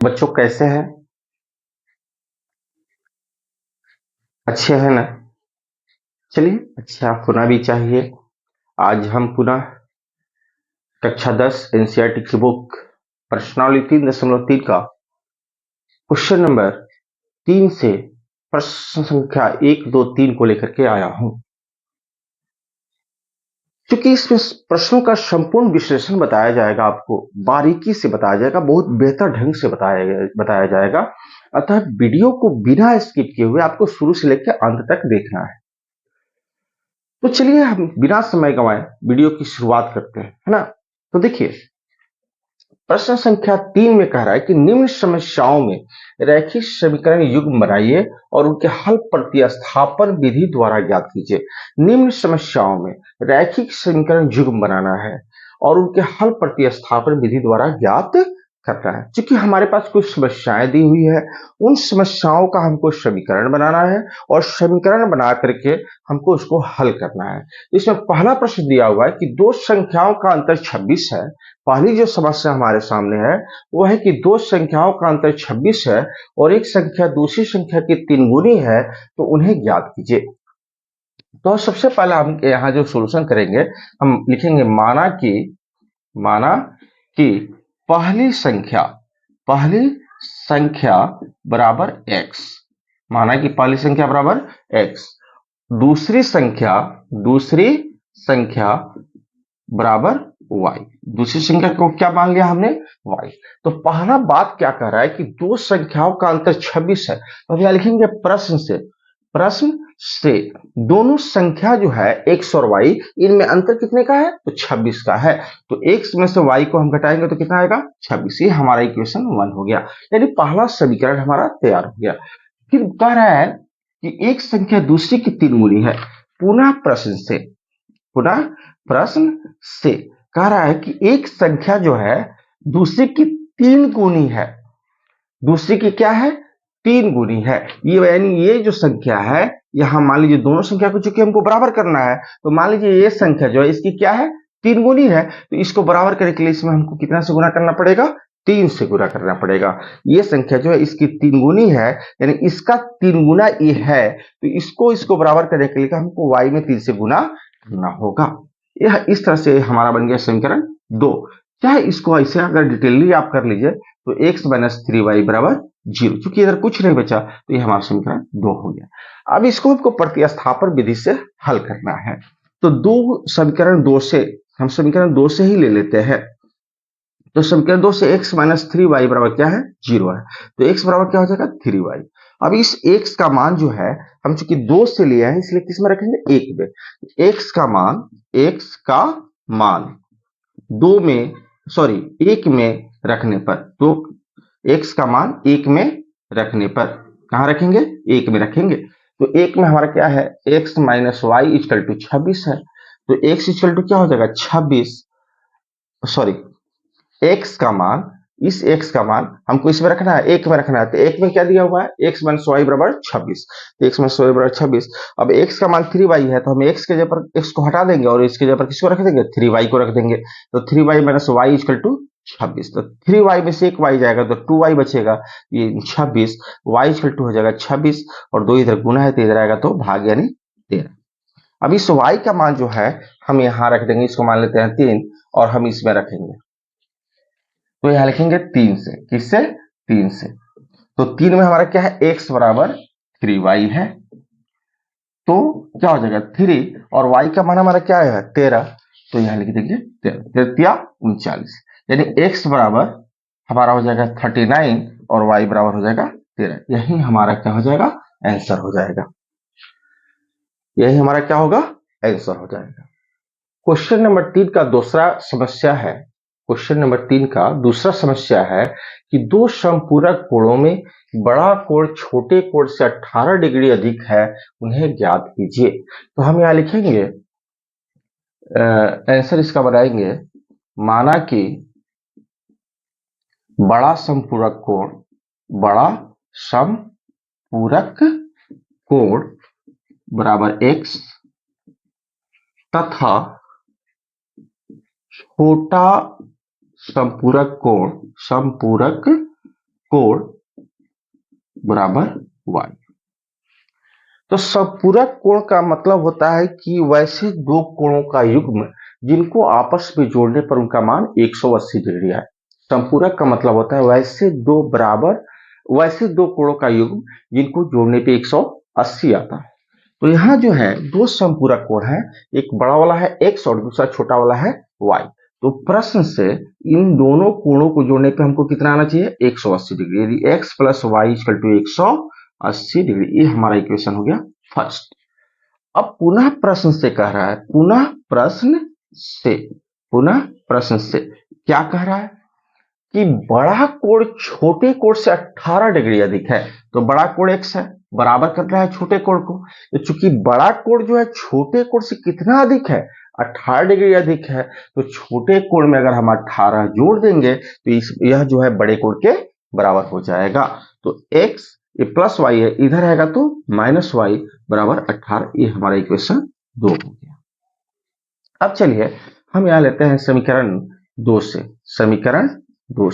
बच्चों कैसे हैं? अच्छे हैं ना? चलिए, अच्छा होना भी चाहिए। आज हम पुनः कक्षा 10 एनसीईआरटी की बुक प्रश्नावली 3.3 का क्वेश्चन नंबर 3 से प्रश्न संख्या 1, 2, 3 को लेकर के आया हूं। क्योंकि इसमें प्रश्नों का संपूर्ण विश्लेषण बताया जाएगा, आपको बारीकी से बताया जाएगा, बहुत बेहतर ढंग से बताया जाएगा। अतः वीडियो को बिना स्किप किए हुए आपको शुरू से लेकर अंत तक देखना है। तो चलिए हम बिना समय गंवाए वीडियो की शुरुआत करते हैं, है ना? तो देखिए, प्रश्न संख्या 3 में कह रहा है कि निम्न समस्याओं में रैखिक समीकरण युग्म बनाइए और उनके हल प्रतिस्थापन विधि द्वारा ज्ञात कीजिए। निम्न समस्याओं में रैखिक समीकरण युग्म बनाना है और उनके हल प्रतिस्थापन विधि द्वारा ज्ञात करना है। क्योंकि हमारे पास कुछ समस्याएं दी हुई है, उन समस्याओं का हमको समीकरण बनाना है और समीकरण बना करके हमको उसको हल करना है। इसमें पहला प्रश्न दिया हुआ है कि दो संख्याओं का अंतर 26 है। पहली जो समस्या हमारे सामने है वो है कि दो संख्याओं का अंतर 26 है और एक संख्या दूसरी संख्या की 3 गुनी है, तो उन्हें ज्ञात कीजिए। तो सबसे पहले हम यहाँ जो सोल्यूशन करेंगे, हम लिखेंगे माना कि पहली संख्या बराबर x। माना कि पहली संख्या बराबर x, दूसरी संख्या बराबर y। दूसरी संख्या को क्या मान लिया हमने? y। तो पहला बात क्या कह रहा है कि दो संख्याओं का अंतर 26 है। तो हम यहां लिखेंगे प्रश्न से दोनों संख्या जो है x और y, इनमें अंतर कितने का है? तो 26 का है। तो x में से y को हम घटाएंगे तो कितना आएगा? 26। ये हमारा इक्वेशन 1 हो गया, यानी पहला समीकरण हमारा तैयार हो गया। फिर कह रहा है कि एक संख्या दूसरी की 3 गुनी है। पुनः प्रश्न से कह रहा है कि एक संख्या जो है दूसरी की 3 गुनी है। दूसरी की क्या है? 3 गुनी है। ये यानी ये जो संख्या है, यहां मान लीजिए दोनों संख्या को चूंकि हमको बराबर करना है, तो मान लीजिए ये संख्या जो है इसकी क्या है? 3 गुनी है। तो इसको बराबर करने के लिए इसमें हमको कितना से गुना करना पड़ेगा? 3 से गुना करना पड़ेगा। ये संख्या जो है इसकी 3 गुनी है, यानी इसका 3 गुना ये है, तो इसको बराबर करने के लिए हमको y में 3 से गुना करना होगा। यह इस तरह से हमारा बन गया समीकरण 2। चाहे इसको ऐसे अगर डिटेलली आप कर लीजिए तो x माइनस 3y बराबर 0। चूंकि इधर कुछ नहीं बचा तो ये हमारा समीकरण 2 हो गया। अब इसको हमको प्रतिस्थापन विधि से हल करना है। तो समीकरण 2 से हम समीकरण 2 से ही ले लेते हैं। तो समीकरण 2 से x माइनस 3y बराबर क्या है? 0 है। तो x बराबर क्या हो जाएगा? 3y। अब इस x का मान जो है हम चूंकि 2 से लिए हैं इसलिए किस में रखेंगे? 1 में। x का मान 2 में, सॉरी 1 में रखने पर, तो x का मान 1 में रखने पर कहां रखेंगे? 1 में रखेंगे। तो 1 में हमारा क्या है? x minus y equal to 26 है। तो x इक्वल टू क्या हो जाएगा? 26, सॉरी इस x का मान हमको इसमें रखना है, 1 में रखना है। तो 1 में क्या दिया हुआ है? x माइनस वाई बराबर 26। तो x माइनस वाई बराबर 26। अब x का मान 3y है, तो हम x के जगह पर x को हटा देंगे और इसके जगह पर किसको रख देंगे? 3y को रख देंगे। तो 3y minus y equal to 26। तो 3y में से एक y जाएगा तो 2y बचेगा, ये 26। y इक्वल टू हो जाएगा 26 और 2 इधर गुना है तो इधर आएगा तो भाग, यानी 13। अब इस y का मान जो है हम यहाँ रख देंगे, इसको मान लेते हैं 3 और हम इसमें रखेंगे। तो यहां लिखेंगे 3 से, किससे? 3 से। तो 3 में हमारा क्या है? x बराबर 3y है। तो क्या हो जाएगा? 3 और y का मान हमारा क्या है? 13। तो यहां लिख देंगे 13 39, यानी x बराबर हमारा हो जाएगा 39 और y बराबर हो जाएगा 13। यही हमारा क्या हो जाएगा? आंसर हो जाएगा। यही हमारा क्या होगा? आंसर हो जाएगा। क्वेश्चन नंबर 3 का दूसरा समस्या है। क्वेश्चन नंबर 3 का दूसरा समस्या है कि दो समपूरक कोणों में बड़ा कोण छोटे कोण से 18 डिग्री अधिक है, उन्हें ज्ञात कीजिए। तो हम यहां लिखेंगे, आंसर इसका बनाएंगे, माना कि बड़ा समपूरक कोण बराबर x तथा छोटा संपूरक कोण बराबर y। तो संपूरक कोण का मतलब होता है कि वैसे दो कोणों का युग्म जिनको आपस में जोड़ने पर उनका मान 180 डिग्री है। संपूरक का मतलब होता है वैसे दो कोणों का युग्म जिनको जोड़ने पे 180 आता है। तो यहाँ जो है दो संपूरक कोण है, एक बड़ा वाला है x और दूसरा छोटा वाला है y। तो प्रश्न से इन दोनों कोणों को जोड़ने पे हमको कितना आना चाहिए, 180 डिग्री। यदि x plus y equal to 180 degree, ये हमारा इक्वेशन हो गया फर्स्ट। अब पुनः प्रश्न से कह रहा है, पुनः प्रश्न से क्या कह रहा है कि बड़ा कोण छोटे कोण से 18 डिग्री अधिक है। तो बड़ा कोण x है, बराबर कर रहा है छोटे कोण को। तो चूंकि बड़ा कोण जो है छोटे कोण से कितना अधिक है, 18 डिग्री अधिक है, तो छोटे कोण में अगर हम 18 जोड़ देंगे तो यह जो है बड़े कोण के बराबर हो जाएगा। तो x ये प्लस y है, इधर आएगा तो माइनस y बराबर 18। ये हमारा इक्वेशन 2 हो गया। अब चलिए हम यहां लेते हैं समीकरण 2 से, समीकरण 2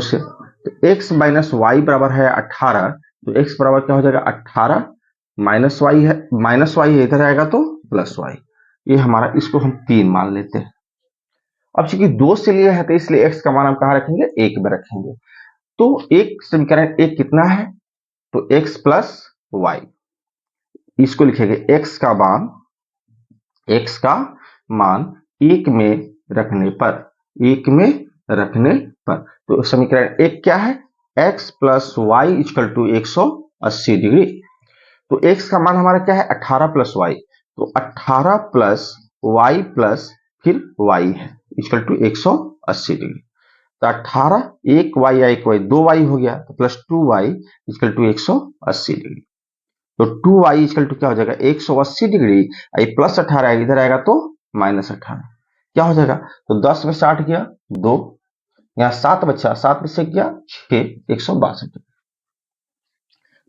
से तो x माइनस वाई बराबर है 18। तो x बराबर क्या हो जाएगा, 18 माइनस वाई है, इधर आएगा तो प्लस वाई। ये हमारा, इसको हम 3 मान लेते हैं। अब चूंकि 2 से लिए है तो इसलिए x का मान हम कहां रखेंगे, 1 में रखेंगे। तो एक समीकरण 1 कितना है, तो x प्लस वाई, इसको लिखेंगे x का मान 1 में रखने पर, तो समीकरण 1 क्या है, x plus y equal to 180 degree. तो x का मान हमारा क्या है, 18 प्लस वाई। तो 18 प्लस वाई प्लस फिर y है इक्वल टू 180 डिग्री। तो 18 एक वाई या एक वाई 2 वाई हो गया, तो plus 2 y equal to 180 degree. तो 2 वाई इक्वल टू क्या हो जाएगा, 180 डिग्री। प्लस 18 इधर आएगा तो माइनस 18, क्या हो जाएगा, तो 10 में 60 गया 2, यहाँ 7 बचा, 7 में से गया 6, 162।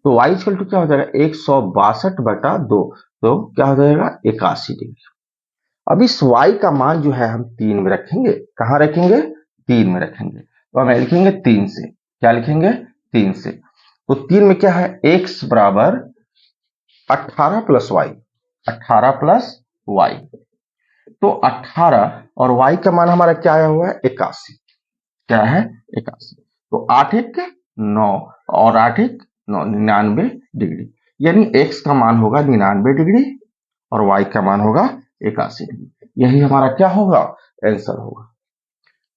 तो y इक्वल टू क्या हो जाएगा, 162/2, तो क्या हो जाएगा 81 डिग्री। अब इस y का मान जो है हम 3 में रखेंगे। कहां रखेंगे, 3 में रखेंगे। तो हम लिखेंगे 3 से, क्या लिखेंगे, 3 से। तो 3 में क्या है, x बराबर 18 प्लस वाई, 18 प्लस वाई। तो 18 और y का मान हमारा क्या आया हुआ है, 81। क्या है, 81। तो 8 1 9 और 8 1 9, 99 डिग्री। यानी x का मान होगा 99 डिग्री और y का मान होगा 81 डिग्री। यही हमारा क्या होगा, आंसर होगा।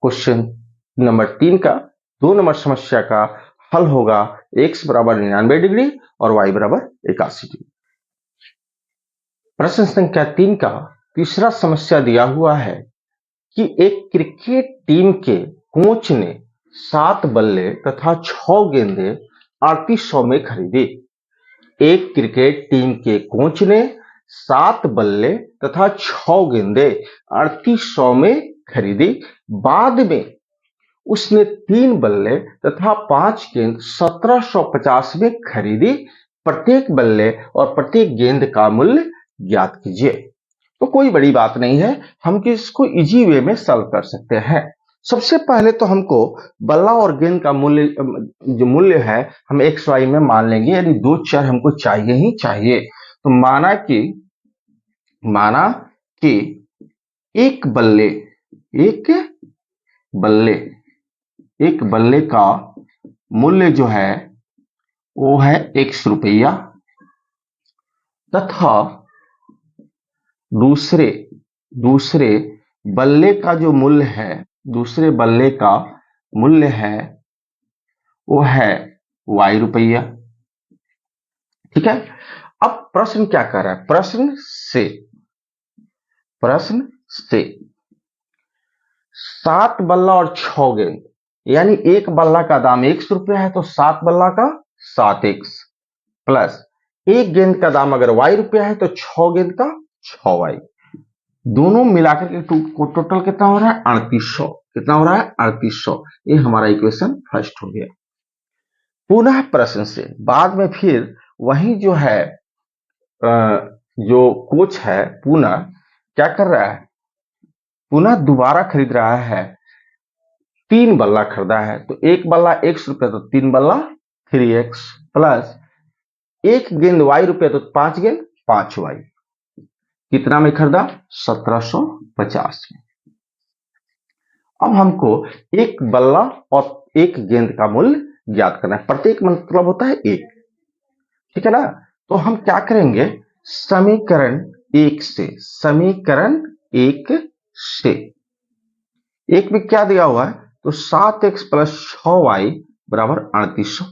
क्वेश्चन नंबर 3 का 2 नंबर समस्या का हल होगा x बराबर 99 डिग्री और y बराबर 81 डिग्री। प्रश्न संख्या 3 का तीसरा समस्या दिया हुआ है कि एक क्रिकेट टीम के कोच ने 7 बल्ले तथा 6 गेंदे 3800 में खरीदी। एक क्रिकेट टीम के कोच ने 7 बल्ले तथा 6 गेंदे 3800 में खरीदी। बाद में उसने 3 बल्ले तथा 5 गेंद 1750 में खरीदी। प्रत्येक बल्ले और प्रत्येक गेंद का मूल्य ज्ञात कीजिए। तो कोई बड़ी बात नहीं है, हम इसको इजी वे में सॉल्व कर सकते हैं। सबसे पहले तो हमको बल्ला और गेंद का मूल्य, जो मूल्य है, हम एक्स वाई में मान लेंगे, यानी 2 चर हमको चाहिए ही चाहिए। तो माना कि एक बल्ले का मूल्य जो है वो है ₹1 तथा दूसरे बल्ले का जो मूल्य है, वो है ₹Y। ठीक है। अब प्रश्न क्या कर रहा है, प्रश्न से 7 बल्ला और 6 गेंद, यानी एक बल्ला का दाम ₹100 है, तो 7 बल्ला का 7x प्लस एक गेंद का दाम अगर ₹Y है तो 6 गेंद का 6Y। दोनों मिलाकर के टोटल कितना हो रहा है, 3800। कितना हो रहा है, 3800। ये हमारा इक्वेशन फर्स्ट हो गया। पुनः प्रश्न से बाद में फिर वही जो है जो कोच है, पुनः क्या कर रहा है, पुनः दोबारा खरीद रहा है 3 बल्ला खरीदा है, तो एक बल्ला x रुपए तो 3 बल्ला 3x प्लस एक गेंद y रुपए तो 5 गेंद 5y। कितना में खरीदा? 1750 में। अब हमको एक बल्ला और एक गेंद का मूल्य ज्ञात करना है। प्रत्येक मतलब होता है एक, ठीक है ना। तो हम क्या करेंगे, समीकरण एक से एक में क्या दिया हुआ है, तो 7x प्लस 6y बराबर 3800।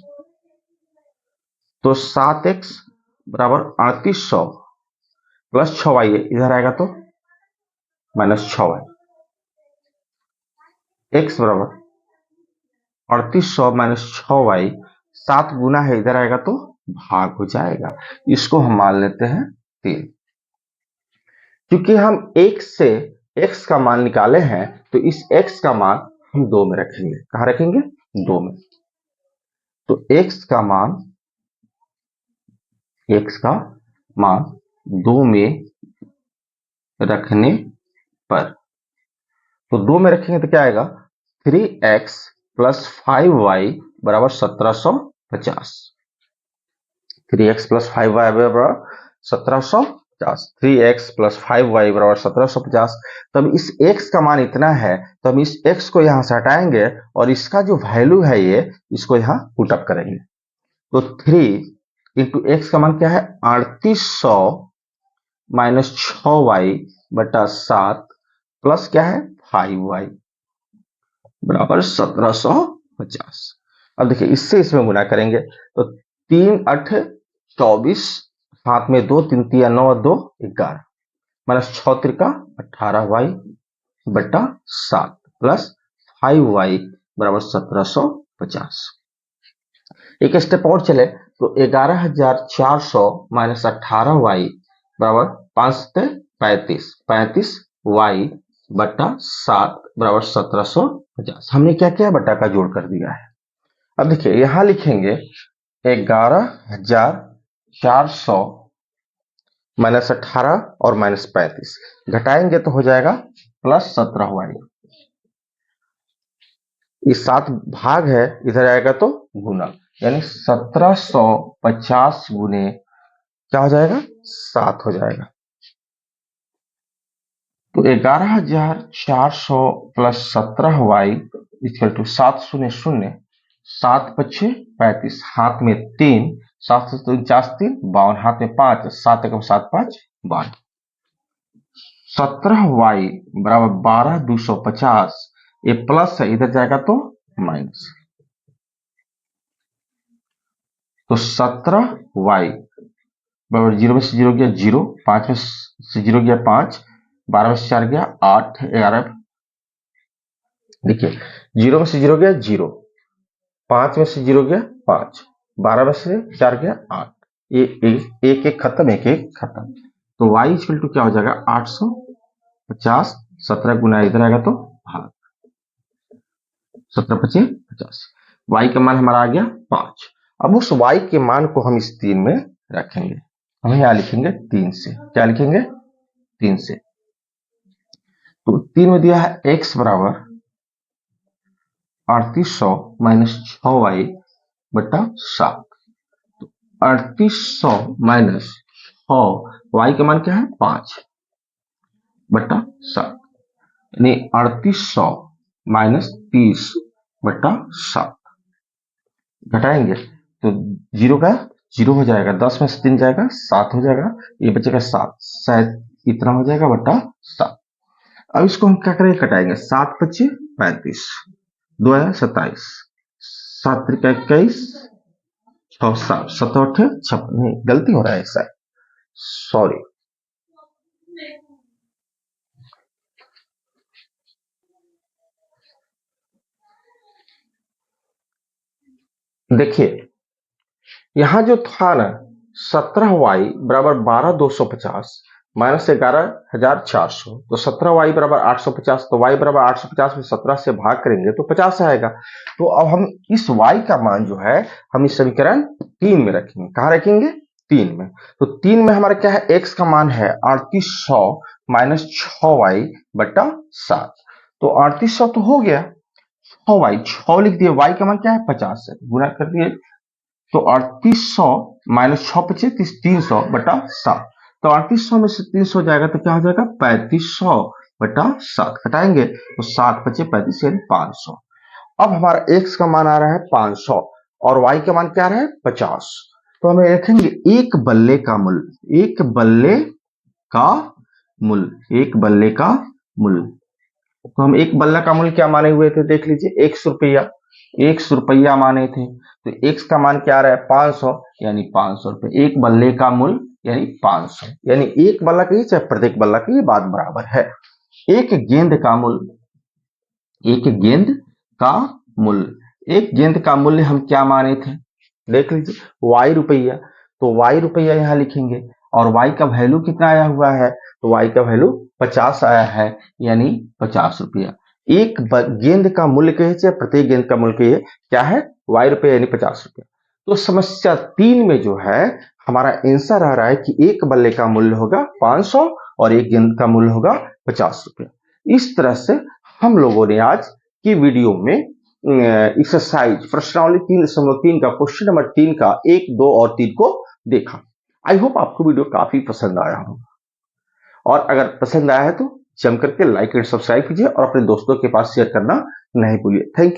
तो 7x बराबर 3800 प्लस 6y इधर आएगा तो माइनस 6y। x बराबर 3800 माइनस 6y, 7 गुना है इधर आएगा तो भाग हो जाएगा। इसको हम मान लेते हैं 3। क्योंकि हम एक से x का मान निकाले हैं, तो इस x का मान हम 2 में रखेंगे। कहां रखेंगे? 2 में। तो x का मान 2 में रखने पर, तो 2 में रखेंगे तो क्या आएगा, 3x प्लस 5y बराबर 1750। 3x प्लस 5y बराबर 1750। 3x प्लस 5y बराबर 1750। तब इस x का मान इतना है, तो हम इस x को यहां से हटाएंगे और इसका जो वैल्यू है ये, इसको यहां पुटअप करेंगे। तो 3 इंटू एक्स का मान क्या है, 3800 माइनस 6y बटा 7 प्लस क्या है 5y बराबर 1750। अब देखिए इससे इसमें गुना करेंगे तो 3 8 24, साथ में 2 3 3 9 2 11 माइनस 6 3 18y बटा 7 प्लस 5y बराबर 1750। एक स्टेप और चले तो 11400 माइनस 18y बराबर 5 35, 35y बटा 7 बराबर 1750। हमने क्या किया, बटा का जोड़ कर दिया है। अब देखिए यहां लिखेंगे 11400 माइनस 18 और माइनस 35 घटाएंगे तो हो जाएगा प्लस 17y। इस 7 भाग है, इधर आएगा तो गुना, यानी 1750 गुने क्या हो जाएगा, 7 हो जाएगा। तो 11400 प्लस 17y इक्वल टू 7 शून्य शून्य, 7 पच्छे 35, हाथ में 3, 7 से 49 3 52, हाथ में 5, 7 एक 7 5 52। 17y बराबर 12250, ये प्लस है इधर जाएगा तो माइनस। तो 17y बराबर 0 में से 0 गया 0, 5 में से 0 गया 5, 12 में से 4 गया 8, 11। देखिए 0 में से 0 गया 0, 5 में से 0 गया 5, 12 में से 4 गया 8, ये एक एक खत्म, एक एक खत्म। तो y इक्वल टू क्या हो जाएगा 850, 17 गुना इधर आएगा तो भाग 17 पच्चीस 50। y का मान हमारा आ गया 5। अब उस y के मान को हम इस 3 में रखेंगे। हम यहां लिखेंगे 3 से, क्या लिखेंगे 3 से। तो 3 में दिया है x बराबर 3800 माइनस 6y बटा 7। तो 3800 माइनस 6, y का मान क्या है 5 बटा 7, यानी 3800 माइनस 30 बटा 7 घटाएंगे तो 0 का 0 हो जाएगा, 10 में से 3 जाएगा 7 हो जाएगा, ये बचेगा 7, शायद इतना हो जाएगा बटा 7। अब इसको हम क्या करेंगे, कटाएंगे, 7 पच्चीस 35, 2 है 27, 7 त्रिका 21, 6 7 7 8 56, गलती हो रहा है शायद, सॉरी। देखिए यहां जो था ना 17y बराबर 12250 माइनस 11400, तो 17y बराबर 850, तो y बराबर 850 में 17 से भाग करेंगे तो 50 आएगा। तो अब हम इस y का मान जो है हम इस समीकरण 3 में रखेंगे। कहां रखेंगे, 3 में। तो 3 में हमारा क्या है, x का मान है 3800 माइनस 6y बटा 7। तो 3800 तो हो गया, 6y, 6 लिख दिए, y का मान क्या है 50 है, गुना कर दिए तो 3800 माइनस 6 पचे 300 बटा 7, तो 3800 में से 300 जाएगा तो क्या हो जाएगा 3500 बटा 7, घटाएंगे तो 7 पचे 35 यानी 500। अब हमारा x का मान आ रहा है 500 और y का मान क्या आ रहा है 50, तो हमें लिखेंगे एक बल्ले का मूल्य, एक बल्ले का मूल्य, एक बल्ले का मूल्य। तो हम एक बल्ला का मूल्य क्या माने हुए थे, देख लीजिए 100 रुपया, 100 रुपया माने थे, तो x का मान क्या आ रहा है 500 यानी 500 रुपए, एक बल्ले का मूल्य यानी 500, यानी एक बल्ला की चाहे प्रत्येक बल्ला की ये बात बराबर है। एक गेंद का मूल्य, एक गेंद का मूल्य, एक गेंद का मूल्य हम क्या माने थे, देख लीजिए y रुपया, तो y रुपया यहां लिखेंगे और y का वैल्यू कितना आया हुआ है, तो y का वैल्यू 50 आया है यानी 50 रुपया। एक गेंद का मूल्य कहे चाहे प्रत्येक गेंद का मूल्य कहिए क्या है y रुपया यानी 50 रुपया। तो समस्या 3 में जो है हमारा आंसर आ रहा है कि एक बल्ले का मूल्य होगा 500 और एक गेंद का मूल्य होगा 50 रुपया। इस तरह से हम लोगों ने आज की वीडियो में एक्सरसाइज प्रश्नावली 3.3 का क्वेश्चन नंबर 3 का 1, 2 और 3 को देखा। आई होप आपको वीडियो काफी पसंद आया होगा और अगर पसंद आया है तो जम करके लाइक एंड सब्सक्राइब कीजिए और अपने दोस्तों के पास शेयर करना नहीं भूलिए। Thank you.